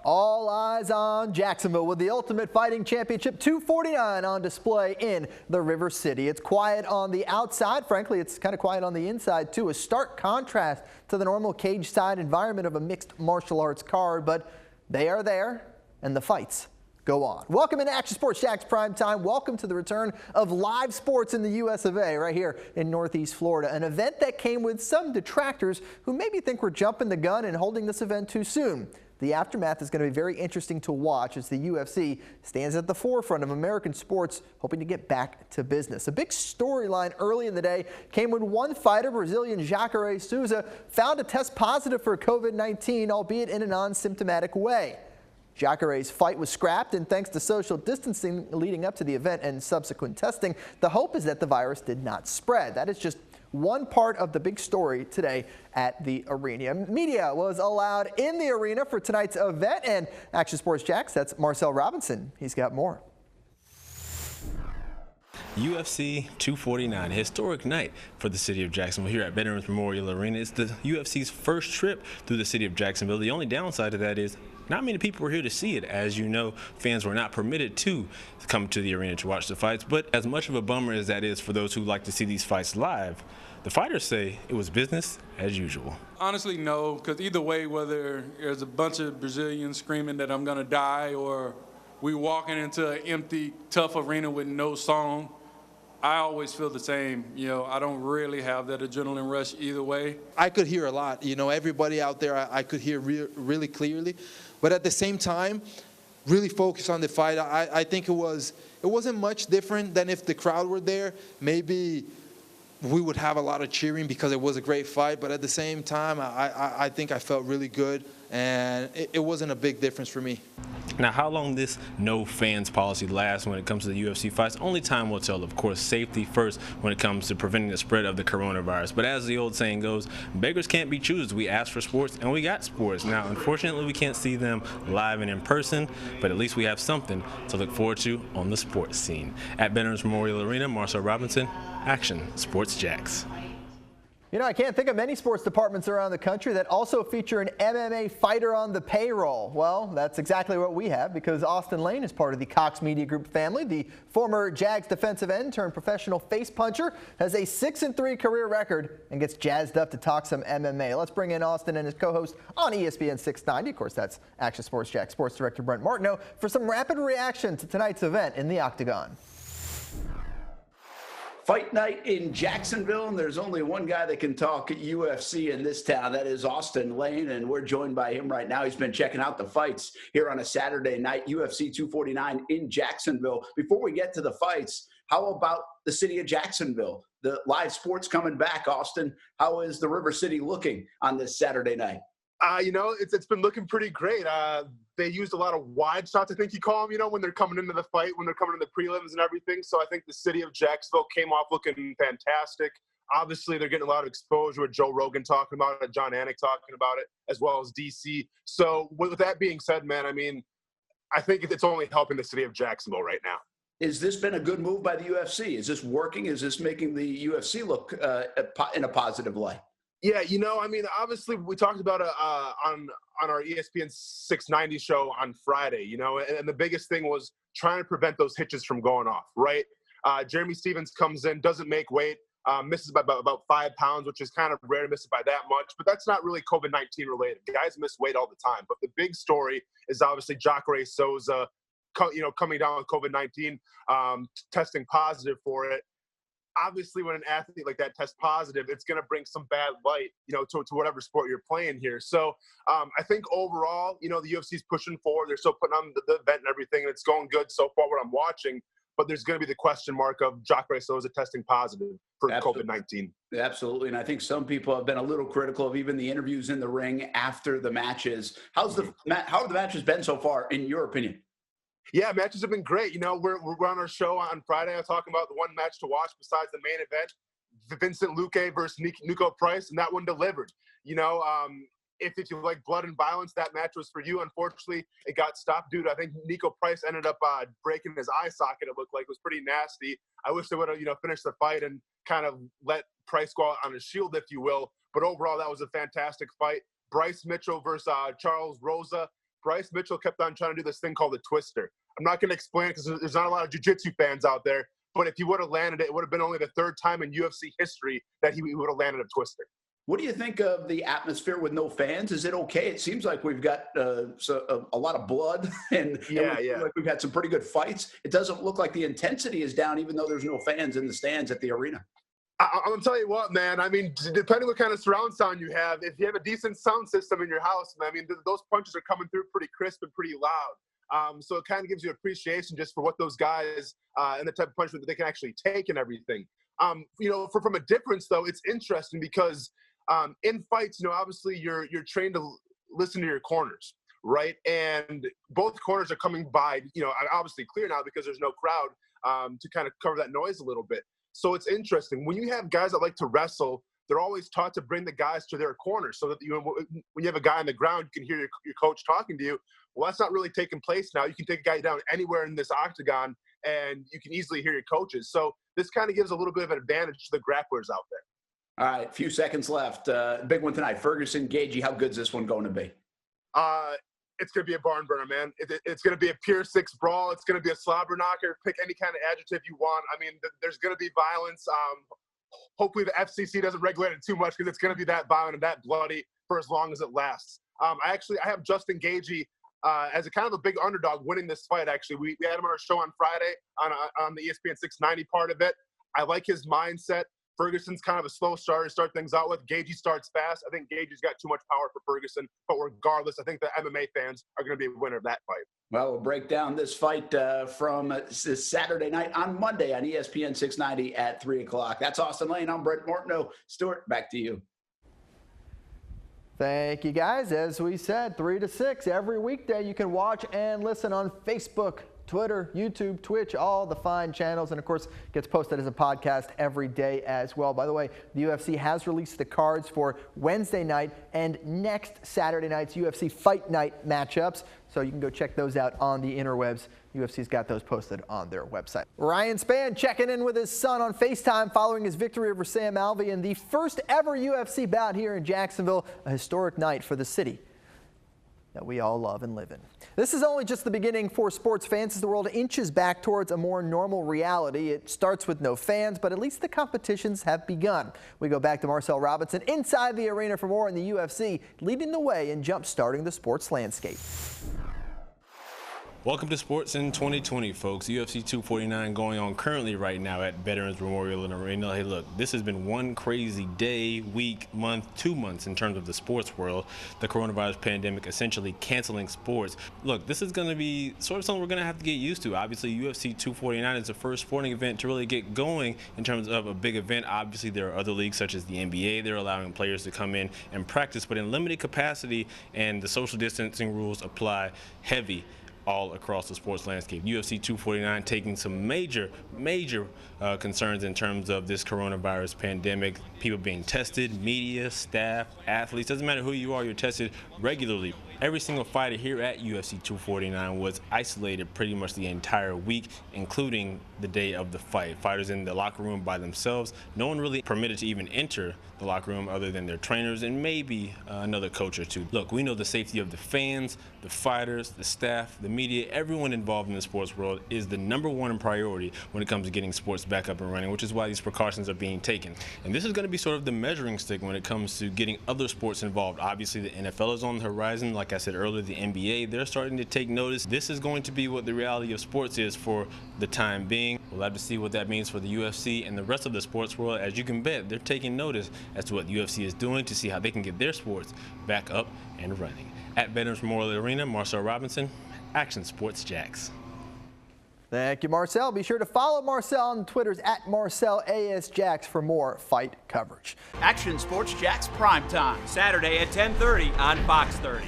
All eyes on Jacksonville with the Ultimate Fighting Championship 249 on display in the River City. It's quiet on the outside. Frankly, it's kind of quiet on the inside, too. A stark contrast to the normal cage-side environment of a mixed martial arts card, but they are there, and the fights go on. Welcome into Action Sports Jax Primetime. Welcome to the return of live sports in the US of A right here in Northeast Florida. An event that came with some detractors who maybe think we're jumping the gun and holding this event too soon. The aftermath is going to be very interesting to watch as the UFC stands at the forefront of American sports, hoping to get back to business. A big storyline early in the day came when one fighter, Brazilian Jacare Souza, found to test positive for COVID-19, albeit in a non-symptomatic way. Jacare's fight was scrapped, and thanks to social distancing leading up to the event and subsequent testing, the hope is that the virus did not spread. That is just one part of the big story today at the arena. Media was allowed in the arena for tonight's event, and Action Sports Jax, that's Marcel Robinson. He's got more. UFC 249, a historic night for the city of Jacksonville here at Veterans Memorial Arena. It's the UFC's first trip through the city of Jacksonville. The only downside to that is not many people were here to see it. As you know, fans were not permitted to come to the arena to watch the fights. But as much of a bummer as that is for those who like to see these fights live, the fighters say it was business as usual. Honestly, no, because either way, whether there's a bunch of Brazilians screaming that I'm going to die or we walking into an empty, tough arena with no song, I always feel the same. You know, I don't really have that adrenaline rush either way. I could hear a lot. You know, everybody out there, I could hear really clearly. But at the same time, really focus on the fight. I think it wasn't much different than if the crowd were there. Maybe we would have a lot of cheering because it was a great fight. But at the same time, I think I felt really good, and it wasn't a big difference for me. Now, how long this no fans policy lasts when it comes to the UFC fights, only time will tell. Of course, safety first when it comes to preventing the spread of the coronavirus. But as the old saying goes, beggars can't be choosers. We asked for sports, and we got sports. Now, unfortunately, we can't see them live and in person, but at least we have something to look forward to on the sports scene. At Veterans Memorial Arena, Marcel Robinson, Action Sports Jax. You know, I can't think of many sports departments around the country that also feature an MMA fighter on the payroll. Well, that's exactly what we have, because Austen Lane is part of the Cox Media Group family. The former Jags defensive end turned professional face puncher has a 6-3 career record and gets jazzed up to talk some MMA. Let's bring in Austen and his co-host on ESPN 690. Of course, that's Action Sports Jax sports director Brent Martineau for some rapid reaction to tonight's event in the Octagon. Fight night in Jacksonville, and there's only one guy that can talk UFC in this town. That is Austen Lane, and we're joined by him right now. He's been checking out the fights here on a Saturday night, UFC 249 in Jacksonville. Before we get to the fights, how about the city of Jacksonville? The live sports coming back, Austen. How is the River City looking on this Saturday night? You know, it's been looking pretty great. They used a lot of wide shots, I think you call them, you know, when they're coming into the fight, when they're coming into the prelims and everything. So I think the city of Jacksonville came off looking fantastic. Obviously, they're getting a lot of exposure with Joe Rogan talking about it, John Anik talking about it, as well as DC. So with that being said, man, I mean, I think it's only helping the city of Jacksonville right now. Has this been a good move by the UFC? Is this working? Is this making the UFC look in a positive light? Yeah, you know, I mean, obviously we talked about it on our ESPN 690 show on Friday, you know, and the biggest thing was trying to prevent those hitches from going off, right? Jeremy Stevens comes in, doesn't make weight, misses by about 5 pounds, which is kind of rare to miss it by that much, but that's not really COVID-19 related. Guys miss weight all the time. But the big story is obviously Jacare Souza, you know, coming down with COVID-19, testing positive for it. Obviously, when an athlete like that tests positive, it's going to bring some bad light, you know, to whatever sport you're playing here. So I think overall, you know, the UFC is pushing forward. They're still putting on the event and everything, and it's going good so far what I'm watching. But there's going to be the question mark of Jacare Souza testing positive for COVID-19. Absolutely, and I think some people have been a little critical of even the interviews in the ring after the matches. How have the matches been so far, in your opinion? Yeah, matches have been great. You know, we're on our show on Friday. I'm talking about the one match to watch besides the main event, Vincent Luque versus Nico Price, and that one delivered. You know, if you like blood and violence, that match was for you. Unfortunately, it got stopped due to, I think Nico Price ended up breaking his eye socket. It looked like it was pretty nasty. I wish they would have, you know, finished the fight and kind of let Price go out on his shield, if you will. But overall, that was a fantastic fight. Bryce Mitchell versus Charles Rosa. Bryce Mitchell kept on trying to do this thing called a twister. I'm not going to explain it because there's not a lot of jiu-jitsu fans out there, but if he would have landed it, it would have been only the third time in UFC history that he would have landed a twister. What do you think of the atmosphere with no fans? Is it okay? It seems like we've got a lot of blood, and like we've had some pretty good fights. It doesn't look like the intensity is down, even though there's no fans in the stands at the arena. I'm going to tell you what, man. I mean, depending what kind of surround sound you have, if you have a decent sound system in your house, man, I mean, those punches are coming through pretty crisp and pretty loud. So it kind of gives you appreciation just for what those guys and the type of punishment that they can actually take and everything. From a difference, though, it's interesting because in fights, obviously you're trained to listen to your corners, right? And both corners are coming by, obviously clear now because there's no crowd to kind of cover that noise a little bit. So it's interesting. When you have guys that like to wrestle, they're always taught to bring the guys to their corners so that when you have a guy on the ground, you can hear your coach talking to you. Well, that's not really taking place now. You can take a guy down anywhere in this octagon, and you can easily hear your coaches. So this kind of gives a little bit of an advantage to the grapplers out there. All right, few seconds left. Big one tonight. Ferguson, Gagey, how good's this one going to be? It's going to be a barn burner, man. It's going to be a pure six brawl. It's going to be a slobber knocker. Pick any kind of adjective you want. I mean, there's going to be violence. Hopefully the FCC doesn't regulate it too much because it's going to be that violent and that bloody for as long as it lasts. I have Justin Gagey as a kind of a big underdog winning this fight, actually. We had him on our show on Friday on the ESPN 690 part of it. I like his mindset. Ferguson's kind of a slow starter to start things out with. Gagey starts fast. I think Gagey's got too much power for Ferguson. But regardless, I think the MMA fans are going to be a winner of that fight. Well, we'll break down this fight from this Saturday night on Monday on ESPN 690 at 3 o'clock. That's Austen Lane. I'm Brent Mortno. Stuart, back to you. Thank you, guys. As we said, 3 to 6 every weekday. You can watch and listen on Facebook, Twitter, YouTube, Twitch, all the fine channels, and of course gets posted as a podcast every day as well. By the way, the UFC has released the cards for Wednesday night and next Saturday night's UFC Fight Night matchups, so you can go check those out on the interwebs. UFC's got those posted on their website. Ryan Spann checking in with his son on FaceTime following his victory over Sam Alvey in the first ever UFC bout here in Jacksonville, a historic night for the city that we all love and live in. This is only just the beginning for sports fans as the world inches back towards a more normal reality. It starts with no fans, but at least the competitions have begun. We go back to Marcel Robinson inside the arena for more in the UFC, leading the way and jump-starting the sports landscape. Welcome to Sports in 2020, folks. UFC 249 going on currently right now at Veterans Memorial Arena. Hey, look, this has been one crazy day, week, month, 2 months in terms of the sports world. The coronavirus pandemic essentially canceling sports. Look, this is going to be sort of something we're going to have to get used to. Obviously, UFC 249 is the first sporting event to really get going in terms of a big event. Obviously, there are other leagues such as the NBA. They're allowing players to come in and practice, but in limited capacity, and the social distancing rules apply heavy all across the sports landscape. UFC 249 taking some major concerns in terms of this coronavirus pandemic. People being tested, media, staff, athletes, doesn't matter who you are, you're tested regularly. Every single fighter here at UFC 249 was isolated pretty much the entire week, including the day of the fight. Fighters in the locker room by themselves. No one really permitted to even enter the locker room other than their trainers and maybe another coach or two. Look, we know the safety of the fans, the fighters, the staff, the media, everyone involved in the sports world is the #1 priority when it comes to getting sports back up and running, which is why these precautions are being taken. And this is going to be sort of the measuring stick when it comes to getting other sports involved. Obviously, the NFL is on the horizon. Like I said earlier, the NBA, they're starting to take notice. This is going to be what the reality of sports is for the time being. We'll have to see what that means for the UFC and the rest of the sports world. As you can bet, they're taking notice as to what the UFC is doing to see how they can get their sports back up and running. At Veterans Memorial Arena, Marcel Robinson, Action Sports Jax. Thank you, Marcel. Be sure to follow Marcel on Twitter's at MarcelASJax for more fight coverage. Action Sports Jax Primetime, Saturday at 10:30 on Fox 30.